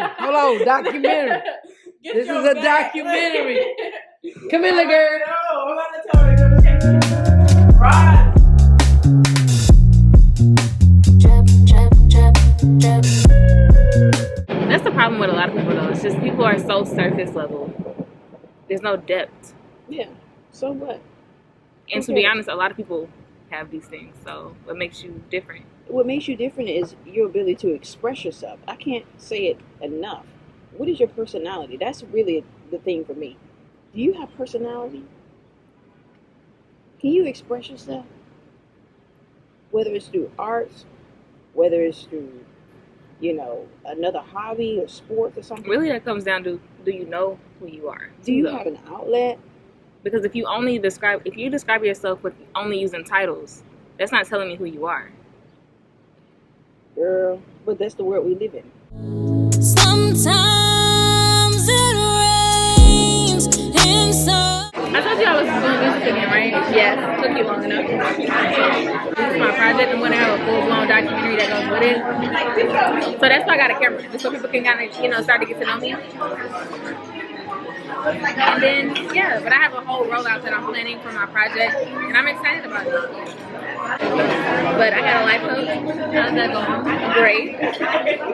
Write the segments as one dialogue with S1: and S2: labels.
S1: hold on, documentary. This is a documentary. Come in, little girl.
S2: No, I'm about to tell her to change it. Raahz.
S3: That's the problem with a lot of people, though. It's just people are so surface level. There's no depth.
S4: Yeah. So what?
S3: And to be honest, a lot of people have these things. So what makes you different?
S4: What makes you different is your ability to express yourself. I can't say it enough. What is your personality? That's really the thing for me. Do you have personality? Can you express yourself? Whether it's through arts, whether it's through, another hobby or sports or something.
S3: Really, that comes down to, do you know who you are?
S4: Do you have an outlet?
S3: Because if you describe yourself with only using titles, that's not telling me who you are.
S4: Girl, but that's the world we live in.
S5: Sometimes it rains inside.
S3: I told you I was doing music again, right?
S4: Yes, took you long enough.
S3: This is my project. I'm going to have a full-blown documentary that goes with it. So that's why I got a camera, just so people can kind of, start to get to know me. And then, yeah, but I have a whole rollout that I'm planning for my project, and I'm excited about it. But I got a life coach. How's that going? Great.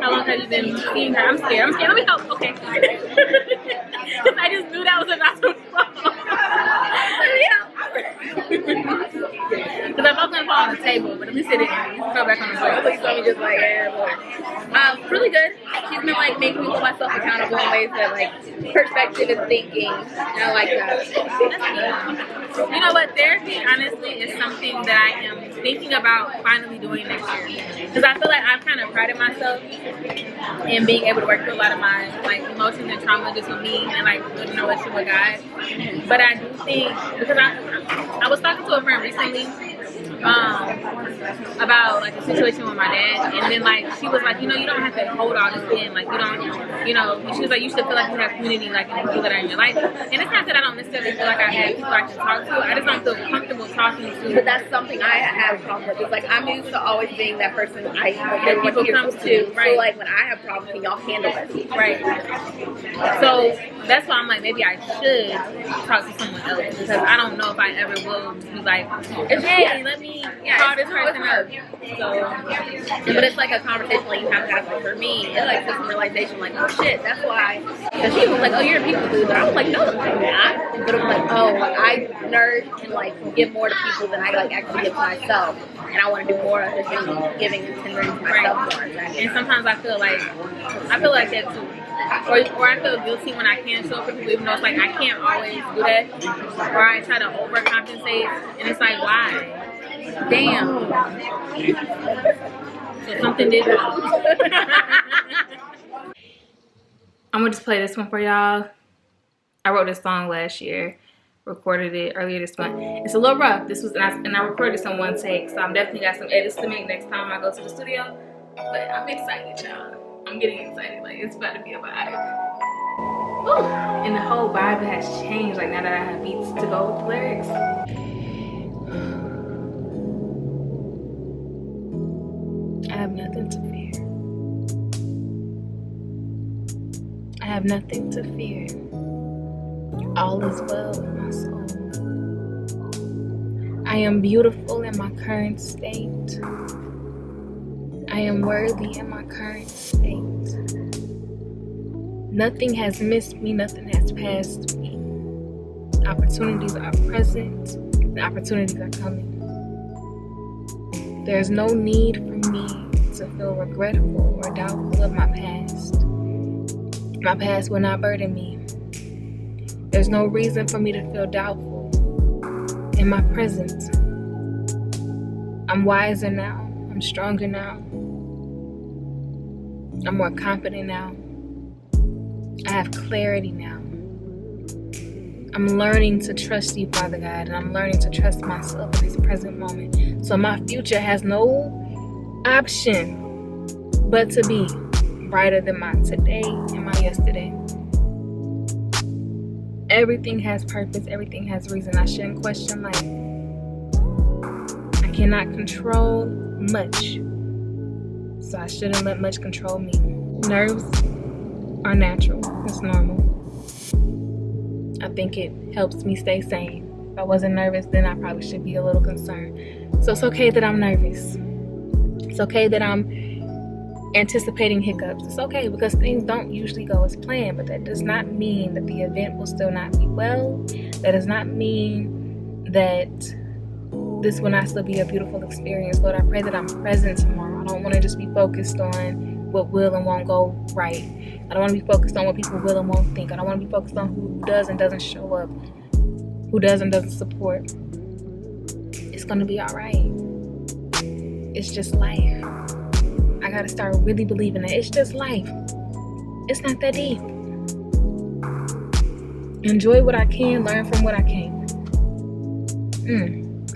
S3: How long have you been seeing her? I'm scared. Let me help. Okay. Because I just knew that was about to fall. Let me help. Because I'm not going to fall on the table, but let me sit in. You can go back on the plate.
S4: Please let me just
S3: Really good.
S4: she's been making me hold myself accountable in ways that perspective and thinking. And I like that.
S3: You know what? Therapy, honestly, is something that I am thinking about finally doing next year. Because I feel like I've kind of prided myself in being able to work through a lot of my emotions and trauma just with me and building a relationship with God. But I do think, because I was talking to a friend recently about a situation with my dad, and then she was like, you don't have to hold all this in, you don't, she was like, you should feel like you have community in the people that are in your life. And it's not that I don't necessarily feel like I have people I can talk to, I just don't feel comfortable talking to.
S6: But that's something I have a problem with. It's I'm used to always being that person
S3: that people come to, right?
S6: So when I have problems, can y'all handle it?
S3: Right. So that's why I'm maybe I should talk to someone else, because I don't know if I ever will be hey, let me call this person up. So,
S6: but it's a conversation you have to have. For me, it took some realization, oh shit, that's why. Because she was oh, you're a people pleaser. I was no, I'm not. But I'm oh, I nurse and give more to people than I actually give to myself, and I want to do more of this and giving and tendering to myself more.
S3: And sometimes I feel like that too. Or I feel guilty when I can't show up for people, even though it's I can't always do that. Or I try to overcompensate, and it's why? Damn. So something did wrong. I'm gonna just play this one for y'all. I wrote this song last year, recorded it earlier this month. It's a little rough. And I recorded this in one take, so I'm definitely got some edits to make next time I go to the studio. But I'm excited, y'all. I'm getting excited. It's about to be a vibe. Woo. And the whole vibe has changed. Now that I have beats to go with the lyrics. I have nothing to fear. I have nothing to fear. All is well with my soul. I am beautiful in my current state. I am worthy in my current state. Nothing has missed me, nothing has passed me. Opportunities are present, and opportunities are coming. There's no need for me to feel regretful or doubtful of my past. My past will not burden me. There's no reason for me to feel doubtful in my present. I'm wiser now. I'm stronger now. I'm more confident now. I have clarity now. I'm learning to trust you, Father God, and I'm learning to trust myself in this present moment. So my future has no option but to be brighter than my today and my yesterday. Everything has purpose. Everything has reason. I shouldn't question life. I cannot control much, so I shouldn't let much control me. Nerves, are natural. It's normal. I think it helps me stay sane. If I wasn't nervous, then I probably should be a little concerned. So it's okay that I'm nervous. It's okay that I'm anticipating hiccups. It's okay because things don't usually go as planned, but that does not mean that the event will still not be well. That does not mean that this will not still be a beautiful experience. Lord, I pray that I'm present tomorrow. I don't want to just be focused on what will and won't go right. I don't want to be focused on what people will and won't think. I don't want to be focused on who does and doesn't show up, who does and doesn't support. It's going to be all right. It's just life. I gotta start really believing that it's just life. It's not that deep. Enjoy what I can, learn from what I can.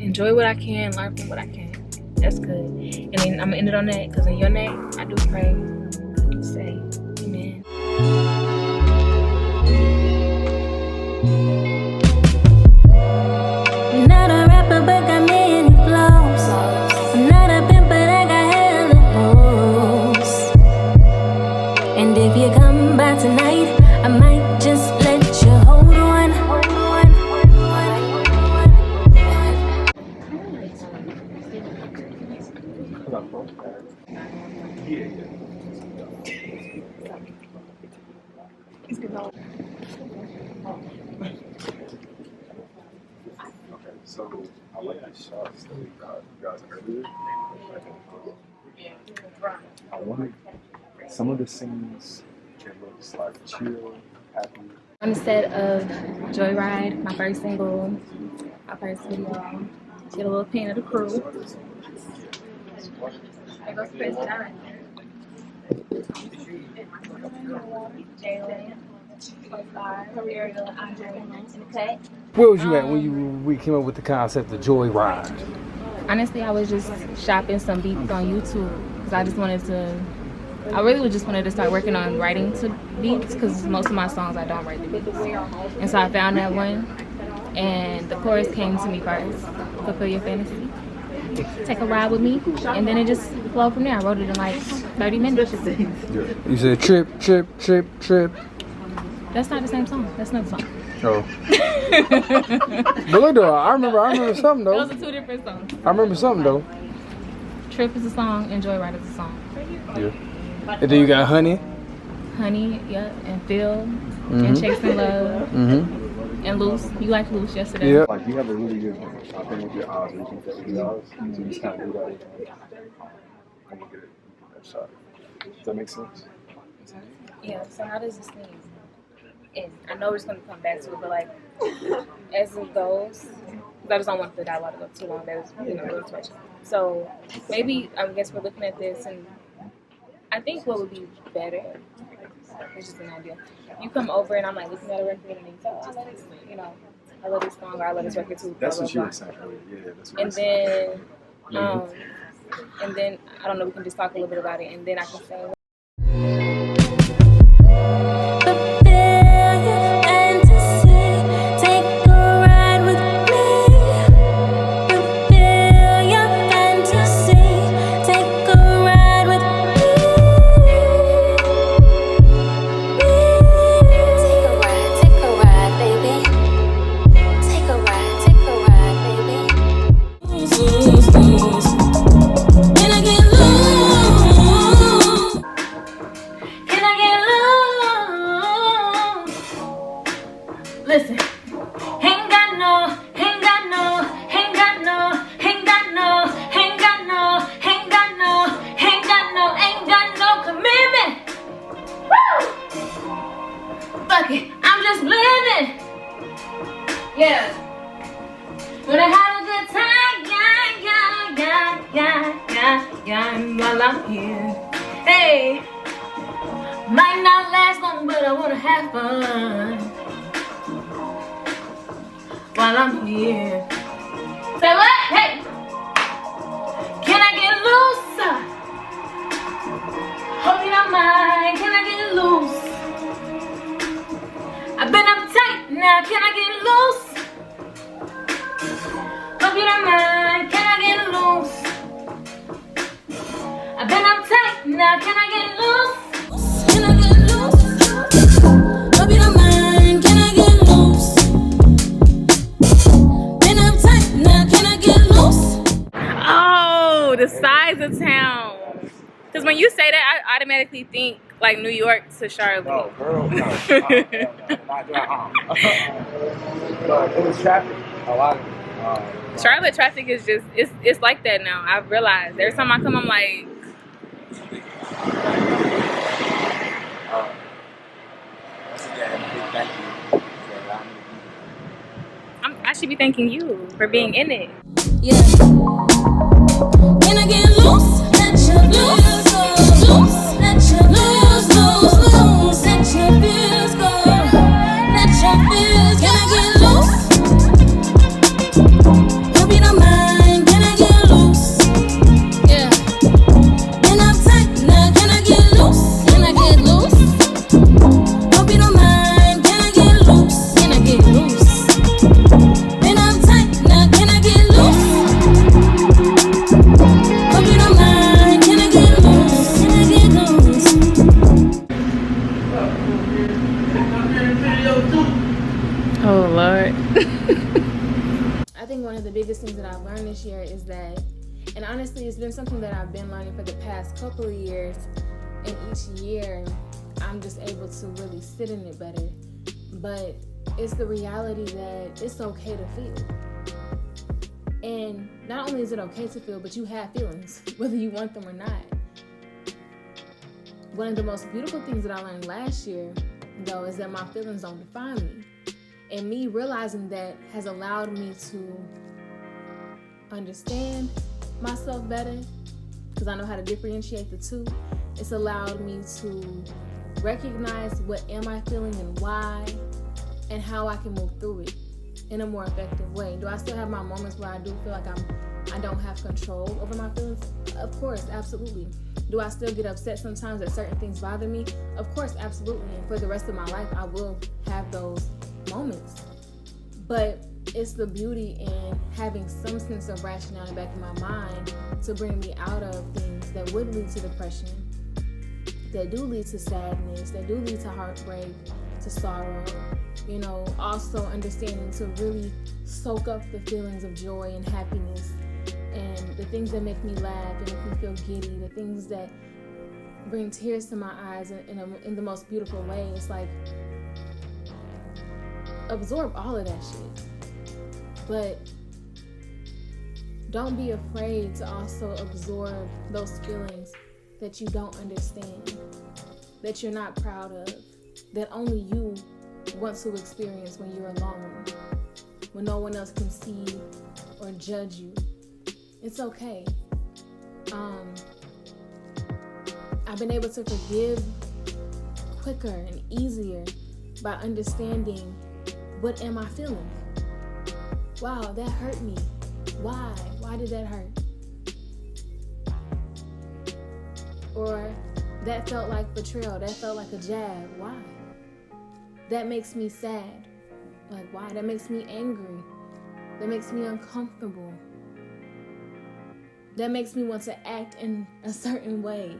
S3: Enjoy what I can, learn from what I can. That's good. And then I'm gonna end it on that, because in your name, I do pray. I do say, amen.
S5: I'm not a rapper, but got many flows. I'm not a pimp, but I got hella hoes. And if you come by tonight, I might just let you hold one.
S7: So I like the shots that we got you guys earlier. I wanted some of the scenes, it looks like chill, happy.
S3: On the set of Joyride, my first single, my first video, she had a little pin of the crew. There goes Chris, right there.
S8: Where was you at when we came up with the concept of Joyride?
S3: Honestly, I was just shopping some beats on YouTube because I just wanted to. I really just wanted to start working on writing to beats because most of my songs I don't write the beats. And so I found that one, and the chorus came to me first. Fulfill your fantasy. Take a ride with me, and then it just flowed from there. I wrote it in like 30 minutes.
S8: You said trip, trip, trip, trip.
S3: That's not the same song. That's another song.
S8: Oh. But look though, I remember something though.
S3: Those are two different songs.
S8: I remember something though.
S3: Trip is a song, and Joyride is a song.
S8: Yeah. And then you got Honey.
S3: Honey, yeah, and Phil, and Chasing Love, and Loose. You liked Loose yesterday.
S8: Yeah.
S7: Like you have a really good thing with your eyes, you can get the eyes, so you just kind of do that. I'm gonna get that shot. Does that make sense?
S3: Yeah, so how does this thing end? I know we're just going to come back to it, but like, as it goes, because I just don't want the dialogue to go too long, that was, a little too much. So maybe, I guess we're looking at this, and I think what would be better, it's just an idea, you come over and I'm like looking at a record and you say, oh, I love this, I love this song, or I love this record too.
S7: That's what you were saying earlier. Yeah, that's what
S3: and then, and then, I don't know, we can just talk a little bit about it, and then I can say, listen, ain't got no, commitment. Woo! Fuck it, I'm just living. Yeah. When I have a good time, yeah, while I'm here. Hey, might not last long, but I wanna have fun while I'm here. Say what? Hey! Can I get loose? Hope you don't mind. Can I get loose? I've been uptight now. Can I get loose? Hope you don't mind. Can I get loose? I've been uptight now. Can I get loose? Can I get loose? automatically think like New York to Charlotte.
S9: No, girl, no. Not no, it was traffic. A lot of
S3: Charlotte traffic is just it's like that now. I've realized. Every time I come, I'm like,
S9: once again, big thank you for allowing me to be
S3: I should be thanking you for being in it.
S5: Yeah. Can I get loose? Let your feels go. Loose. Let your feels loose. Let your feels go. Let your feels. Can I get loose? Hope you don't mind. Can I get loose? Yeah. Been uptight now. Can I get loose? Can I get loose? Hope you don't mind. Can I get loose? Can I get loose? Been uptight now. Can I get loose? Hope you don't mind. Can I get loose? Can I get loose?
S3: Oh Lord.
S10: I think one of the biggest things that I've learned this year is that, and honestly, it's been something that I've been learning for the past couple of years, and each year I'm just able to really sit in it better. But it's the reality that it's okay to feel. And not only is it okay to feel, but you have feelings, whether you want them or not. One of the most beautiful things that I learned last year, though, is that my feelings don't define me. And me realizing that has allowed me to understand myself better, because I know how to differentiate the two. It's allowed me to recognize what am I feeling and why, and how I can move through it in a more effective way. Do I still have my moments where I do feel like I don't have control over my feelings? Of course, absolutely. Do I still get upset sometimes that certain things bother me? Of course, absolutely. And for the rest of my life, I will have those moments. But it's the beauty in having some sense of rationality back in my mind to bring me out of things that would lead to depression, that do lead to sadness, that do lead to heartbreak, to sorrow. You know, also understanding to really soak up the feelings of joy and happiness, and the things that make me laugh and make me feel giddy, the things that bring tears to my eyes in the most beautiful way. It's like, absorb all of that shit. But don't be afraid to also absorb those feelings that you don't understand, that you're not proud of, that only you want to experience when you're alone, when no one else can see or judge you. It's okay. I've been able to forgive quicker and easier by understanding, what am I feeling? Wow, that hurt me. Why? Why did that hurt? Or that felt like betrayal. That felt like a jab. Why? That makes me sad. Like, why? That makes me angry. That makes me uncomfortable. That makes me want to act in a certain way.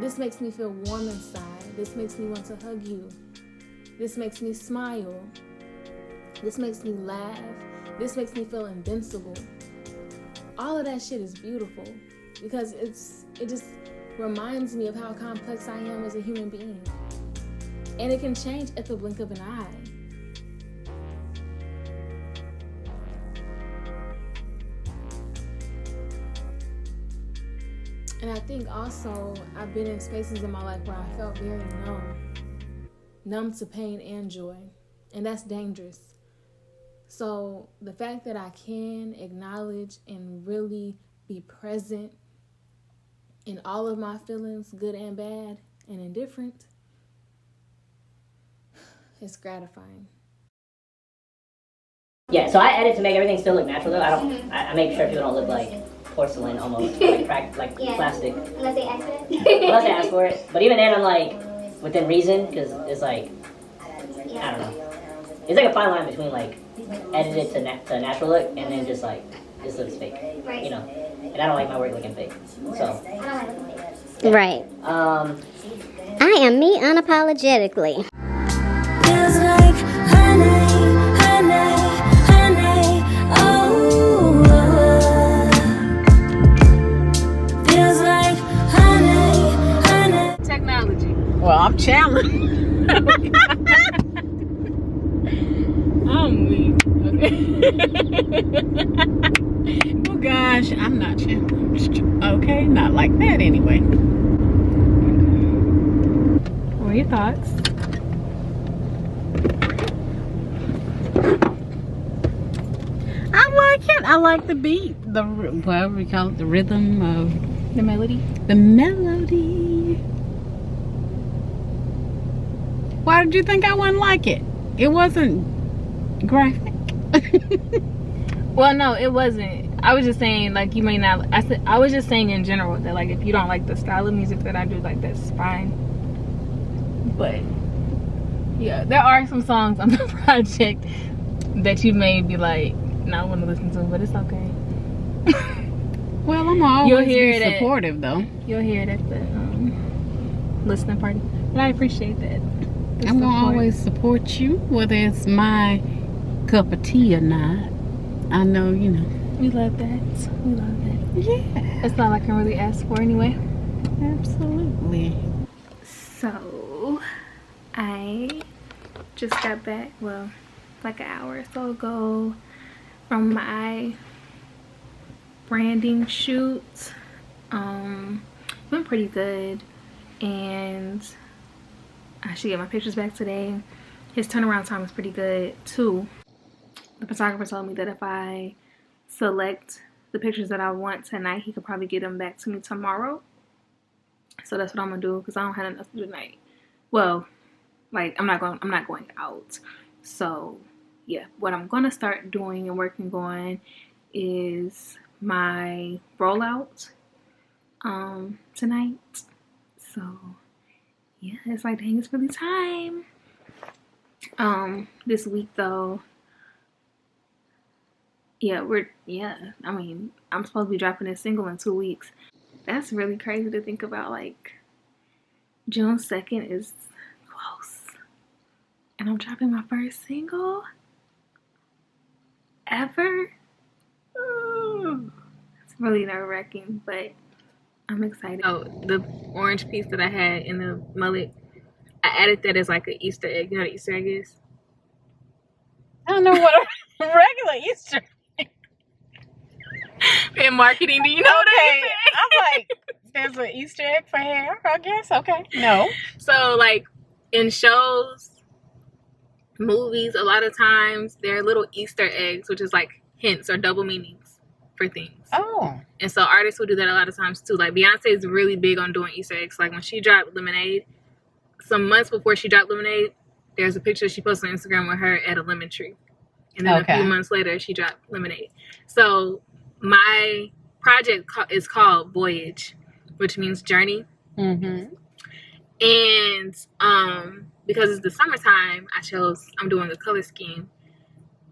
S10: This makes me feel warm inside. This makes me want to hug you. This makes me smile. This makes me laugh. This makes me feel invincible. All of that shit is beautiful because it just reminds me of how complex I am as a human being. And it can change at the blink of an eye. And I think also I've been in spaces in my life where I felt very numb to pain and joy. And that's dangerous. So the fact that I can acknowledge and really be present in all of my feelings, good and bad and indifferent, it's gratifying.
S11: Yeah, so I edit to make everything still look natural though. I make sure people don't look like porcelain almost, like yeah. Plastic.
S12: Unless they ask for it.
S11: Unless they ask for it. But even then I'm like, within reason, because it's like, I don't know. It's like a fine line between like, edited to a natural look and then just like, this looks fake.
S12: Right.
S11: You know? And I don't like my work looking fake. So.
S12: I don't like looking fake.
S11: Yeah.
S12: Right. I am me unapologetically.
S5: Feels like honey, honey, honey, oh. Feels like honey.
S4: Well, I'm challenged.
S3: I'm weak. Okay.
S4: Oh gosh, I'm not challenged. Okay, not like that anyway.
S3: What are your thoughts?
S4: I like it. I like the beat. The whatever we call it, the rhythm of
S3: The melody?
S4: the melody. Why did you think I wouldn't like it? It wasn't graphic.
S3: Well, no, it wasn't. I was just saying, like, you may not. I was just saying in general that, like, if you don't like the style of music that I do, like, that's fine. But yeah, there are some songs on the project that you may be like, not want to listen to, but it's okay.
S4: Well, I'm always be supportive, though.
S3: You'll hear it at the listening party, but I appreciate that.
S4: I'm gonna always support you, whether it's my cup of tea or not. I know, you know.
S3: We love that. We love that.
S4: Yeah.
S3: That's all I can really ask for anyway.
S4: Absolutely.
S3: So, I just got back, well, like an hour or so ago from my branding shoot. Went pretty good, and I should get my pictures back today. His turnaround time was pretty good too. The photographer told me that if I select the pictures that I want tonight, he could probably get them back to me tomorrow. So that's what I'm gonna do, because I don't have enough to do tonight. Well, like, I'm not going out. So yeah, what I'm gonna start doing and working on is my rollout tonight. So yeah, it's like, dang, it's really time. This week though, I mean, I'm supposed to be dropping this single in 2 weeks. That's really crazy to think about. Like, June 2nd is close, and I'm dropping my first single ever. Ooh. It's really nerve-wracking, but I'm excited. Oh, the orange piece that I had in the mullet, I added that as like an Easter egg. You know what an Easter egg is?
S4: I don't know what a regular Easter egg.
S3: In marketing, do you know what
S4: Okay, I'm like, there's an Easter egg for hair, I guess. Okay. No.
S3: So, like, in shows, movies, a lot of times there are little Easter eggs, which is like hints or double meanings for things.
S4: Oh.
S3: And so artists will do that a lot of times too. Like, Beyonce is really big on doing Easter eggs. Like, when she dropped Lemonade, some months before she dropped Lemonade, there's a picture she posted on Instagram with her at a lemon tree. And then a few months later, she dropped Lemonade. So my project is called Voyage, which means journey.
S4: Mm-hmm.
S3: And because it's the summertime, I'm doing a color scheme.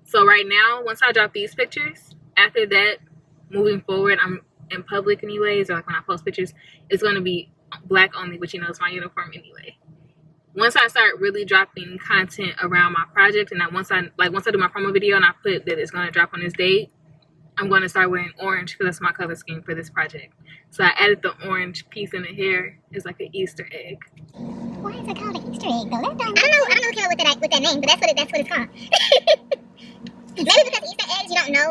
S3: So right now, once I drop these pictures, after that, moving forward, I'm in public anyways, or like when I post pictures, it's going to be black only, which, you know, it's my uniform anyway. Once I start really dropping content around my project, and once I do my promo video and I put that it's going to drop on this date, I'm going to start wearing orange, because that's my color scheme for this project. So I added the orange piece in the hair as like an Easter egg.
S12: Why is it called an Easter egg though? I don't know who came up with that name, but that's what it's called. Maybe because Easter eggs, you don't know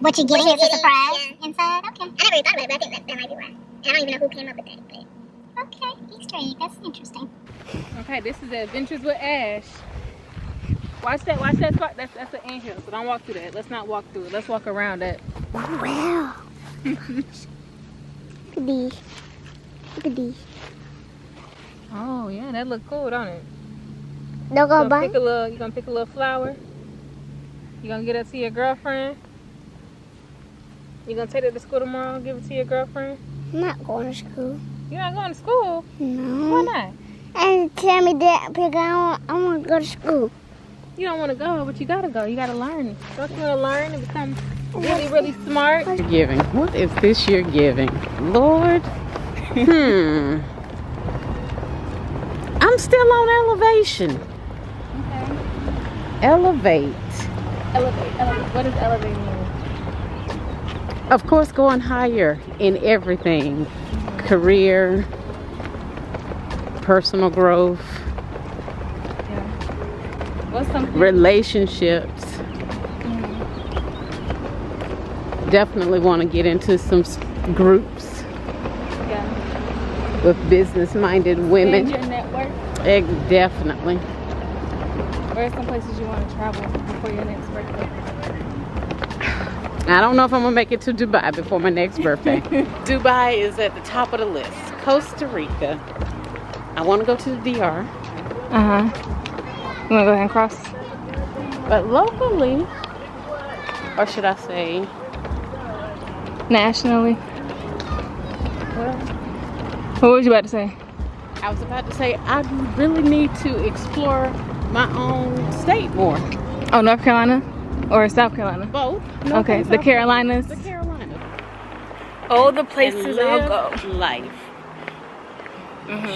S12: what you're getting. It's a surprise inside. Okay. I never really thought about it, but I think that might be why. And I don't even know who came up with that. But okay, Easter egg. That's interesting.
S3: Okay, this is Adventures with Ash. Watch that spot. That's the anthill. So don't walk through that. Let's not walk through it. Let's walk around it.
S12: Wow. Look at these. Look at these.
S3: Oh yeah, that look cool, don't it?
S12: Don't go by.
S3: You gonna pick a little flower. You gonna get it to your girlfriend. You gonna take it to school tomorrow and give it to your girlfriend.
S12: I'm not going to school.
S3: You're not going to school?
S12: No.
S3: Why not?
S12: And tell me that because I want to go to school.
S3: You don't want to go, but you gotta go. You gotta learn. Don't you want to learn and become really, really smart?
S4: Giving. What is this year giving? Lord. I'm still on elevation.
S3: Okay.
S4: Elevate.
S3: Elevate. What does elevate mean?
S4: Of course, going higher in everything. Career,
S13: personal growth,
S3: What's something?
S13: relationships. Definitely want to get into some groups with business-minded women.
S3: Your network.
S13: Definitely.
S3: Where are some places you want to travel before your next birthday?
S13: I don't know if I'm gonna make it to Dubai before my next birthday. Dubai is at the top of the list. Costa Rica. I want to go to the DR.
S3: You want to go ahead and cross?
S13: But locally, or should I say
S3: nationally? What was you about to say?
S13: I was about to say I really need to explore my own state more.
S3: Oh, North Carolina or South Carolina?
S13: Both.
S3: Okay, the Carolinas.
S13: The Carolinas.
S3: Oh, the places I'll go.
S13: Life.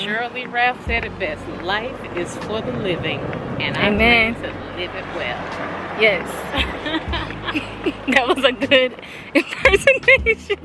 S13: Shirley Raahz said it best. Life is for the living, and I plan to live it well.
S3: Yes. That was a good impersonation.